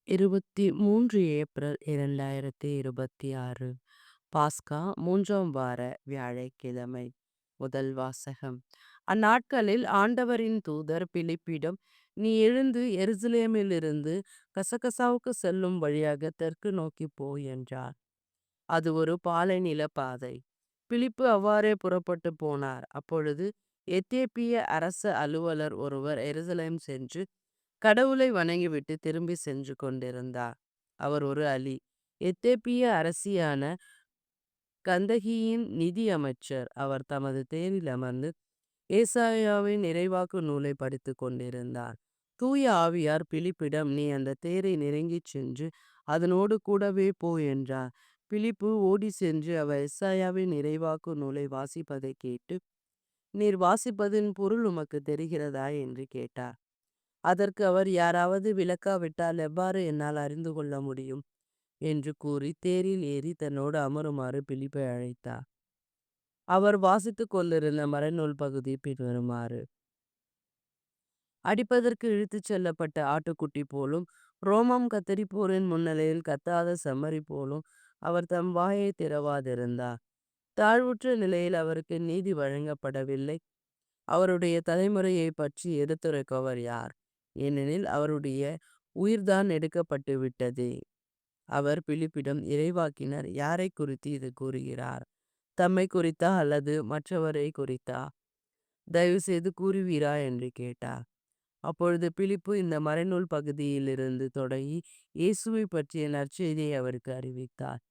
23 April 2026 பாஸ்கா 3ஆம் வார வியாழக்கிழமை. முதல் வாசகம். அந்நாட்களில் ஆண்டவரின் தூதர் பிலிப்பிடம், நீ எழுந்து எருசலேமிலிருந்து கசகசாவுக்கு செல்லும் வழியாக தெற்கு நோக்கி போ என்றார். அது ஒரு பாலைநில பாதை. பிலிப்பு அவ்வாறே புறப்பட்டு போனார். அப்பொழுது எத்தியோப்பிய அரச அலுவலர் ஒருவர் எருசலேம் சென்று கடவுளை வணங்கிவிட்டு திரும்பி சென்று கொண்டிருந்தார். அவர் ஒரு அலி. எத்தியோப்பிய அரசியான கந்தகியின் நிதி அமைச்சர். அவர் தமது தேரில் அமர்ந்து ஏசாயாவின் இறைவாக்கு நூலை படித்து கொண்டிருந்தார். தூய ஆவியார் பிலிப்பிடம், நீ அந்த தேரை நெருங்கிச் சென்று அதனோடு கூடவே போ என்றார். பிலிப்பு ஓடி சென்று அவர் எசாயாவின் இறைவாக்கு நூலை வாசிப்பதை கேட்டு, நீர் வாசிப்பதின் பொருள் உமக்கு தெரிகிறதா என்று கேட்டார். அதற்கு அவர், யாராவது விளக்காவிட்டால் எவ்வாறு என்னால் அறிந்து கொள்ள முடியும் என்று கூறி தேரில் ஏறி தன்னோடு அமருமாறு பிலிப்பை அழைத்தார். அவர் வாசித்துக் கொண்டிருந்த மறைநூல் பகுதி பின்வருமாறு: அடிப்பதற்கு இழுத்துச் செல்லப்பட்ட ஆட்டுக்குட்டி போலும் ரோமம் கத்தரிப்போரின் முன்னிலையில் கத்தாத செம்மறி போலும் அவர் தம் வாயை திறவாதிருந்தார். தாழ்வுற்ற நிலையில் அவருக்கு நீதி வழங்கப்படவில்லை. அவருடைய தலைமுறையை பற்றி எடுத்துரைப்பவர் யார்? ஏனெனில் அவருடைய உயிர்தான் எடுக்கப்பட்டு விட்டதே. அவர் பிலிப்பிடம், இறைவாக்கினர் யாரை குறித்து இது கூறுகிறார்? தம்மை குறித்தா அல்லது மற்றவரை குறித்தா? தயவு செய்து கூறுவீரா என்று கேட்டார். அப்பொழுது பிலிப்பு இந்த மறைநூல் பகுதியிலிருந்து தொடங்கி இயேசுவை பற்றிய நற்செய்தியை அவருக்கு அறிவித்தார்.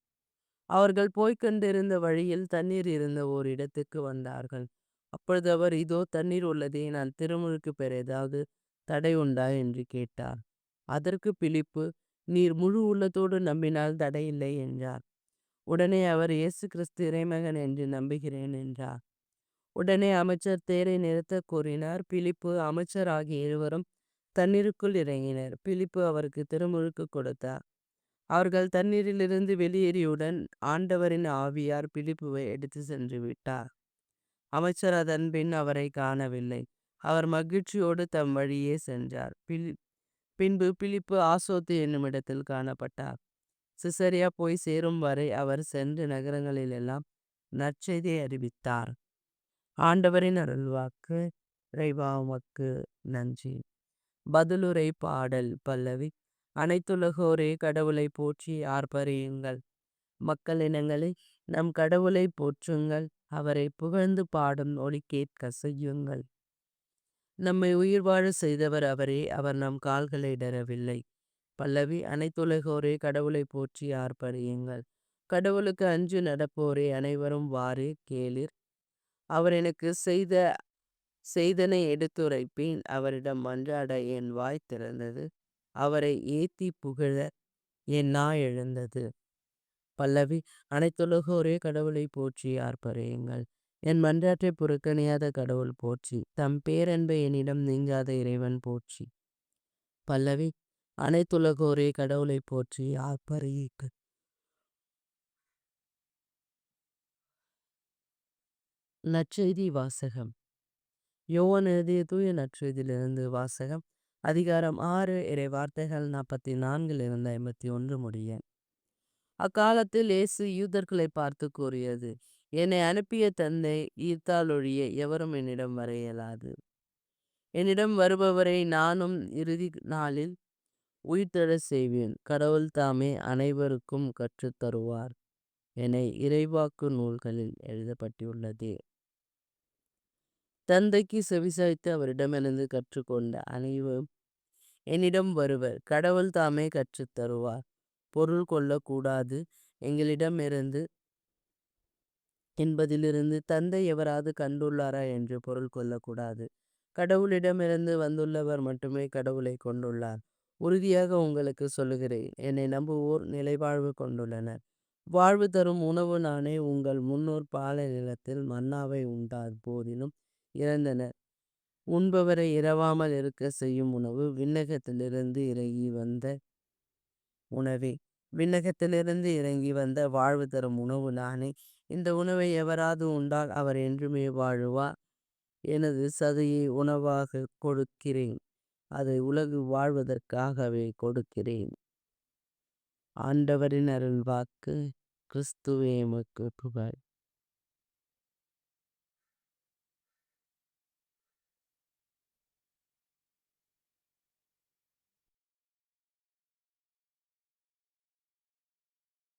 அவர்கள் போய்க்கொண்டிருந்த வழியில் தண்ணீர் இருந்த ஓர் இடத்துக்கு வந்தார்கள். அப்பொழுது அவர், இதோ தண்ணீர் உள்ளதே, நான் திருமுழுக்கு பெற ஏதாவது தடை உண்டா என்று கேட்டார். அதற்கு பிலிப்பு, நீர் முழு உள்ளத்தோடு நம்பினால் தடையில்லை என்றார். உடனே அவர், இயேசு கிறிஸ்து இறைமகன் என்று நம்புகிறேன் என்றார். உடனே அமைச்சர் தேரை நிறுத்தக் கூறினார். பிலிப்பு அமைச்சர் ஆகிய இருவரும் தண்ணீருக்குள் இறங்கினர். பிலிப்பு அவருக்கு திருமுழுக்கு கொடுத்தார். அவர்கள் தண்ணீரிலிருந்து வெளியேறியவுடன் ஆண்டவரின் ஆவியார் பிலிப்புவை எடுத்து சென்று விட்டார். அமைச்சர் அதன் பின் அவரை காணவில்லை. அவர் மகிழ்ச்சியோடு தம் வழியே சென்றார். பின்பு பிலிப்பு ஆசோத்து என்னும் இடத்தில் காணப்பட்டார். சிசரியா போய் சேரும் வரை அவர் சென்று நகரங்களிலெல்லாம் நற்செய்தியை அறிவித்தார். ஆண்டவரின் அருள்வாக்கு. இறைவா உமக்கு நன்றி. பதிலுரை பாடல். பல்லவி. அனைத்துலகோரே கடவுளை போற்றி ஆர்ப்பரியுங்கள். மக்களினங்களே, நம் கடவுளை போற்றுங்கள். அவரை புகழ்ந்து பாடும் ஒலி கேட்க செய்யுங்கள். நம்மை உயிர் வாழ செய்தவர் அவரே, அவர் நம் கால்களை இடரவில்லை. பல்லவி. அனைத்துலகோரே கடவுளை போற்றி ஆர்ப்பரியுங்கள். கடவுளுக்கு அஞ்சு நடப்போரே அனைவரும் வாரீர் கேளீர். அவர் எனக்கு செய்தனை எடுத்துரைப்பேன். அவரிடம் மன்றாட என் வாய் திறந்தது. அவரை ஏத்தி புகழ என் நாய் எழுந்தது. பல்லவி. அனைத்துலகோரே கடவுளை போற்றி ஆர்ப்பரியுங்கள். என் மன்றாற்றை புறக்கணியாத கடவுள் போற்றி. தம் பேரன்பை என்னிடம் நீங்காத இறைவன் போற்றி. பல்லவி. அனைத்துலகோரே கடவுளை போற்றி ஆர்ப்பரியுங்கள். நற்செய்தி வாசகம். யோவான் எழுதிய தூய நற்செய்தியிலிருந்து வாசகம். அதிகாரம் 6 இறை வார்த்தைகள் 44 51 முடிய. அக்காலத்தில் இயேசு யூதர்களை பார்த்து கூறியது: என்னை அனுப்பிய தந்தை ஈர்த்தாலொழிய எவரும் என்னிடம் வர இயலாது. என்னிடம் வருபவரை நானும் இறுதி நாளில் உயிர்த்தெழச் செய்வேன். கடவுள் தாமே அனைவருக்கும் கற்றுத் தருவார் என இறைவாக்கு நூல்களில் எழுதப்பட்டுள்ளதே. தந்தைக்கு செவிசாய்த்து அவரிடமிருந்து கற்றுக்கொண்ட அனைவரும் என்னிடம் வருவர். கடவுள் தாமே கற்றுத் தருவார். பொருள் கொள்ளக்கூடாது. எங்களிடமிருந்து என்பதிலிருந்து தந்தை எவராது கண்டுள்ளாரா என்று பொருள் கொள்ளக்கூடாது. கடவுளிடமிருந்து வந்துள்ளவர் மட்டுமே கடவுளை கொண்டுள்ளார். உறுதியாக உங்களுக்கு சொல்லுகிறேன், என்னை நம்புவோர் நிலைவாழ்வு கொண்டுள்ளனர். வாழ்வு தரும் உணவு நானே. உங்கள் முன்னோர் பாலை நிலத்தில் மன்னாவை உண்டார் போதிலும் இறந்தனர். உண்பவரை இரவாமல் இருக்க செய்யும் உணவு விண்ணகத்திலிருந்து இறங்கி வந்த உணவே. விண்ணகத்திலிருந்து இறங்கி வந்த வாழ்வு தரும் உணவு நானே. இந்த உணவை எவராது உண்டால் அவர் என்றுமே வாழுவார். எனது சதையை உணவாக கொடுக்கிறேன். அதை உலகு வாழ்வதற்காகவே கொடுக்கிறேன். ஆண்டவரின் அருள்வாக்கு. கிறிஸ்துவே உமக்கு புகழ்.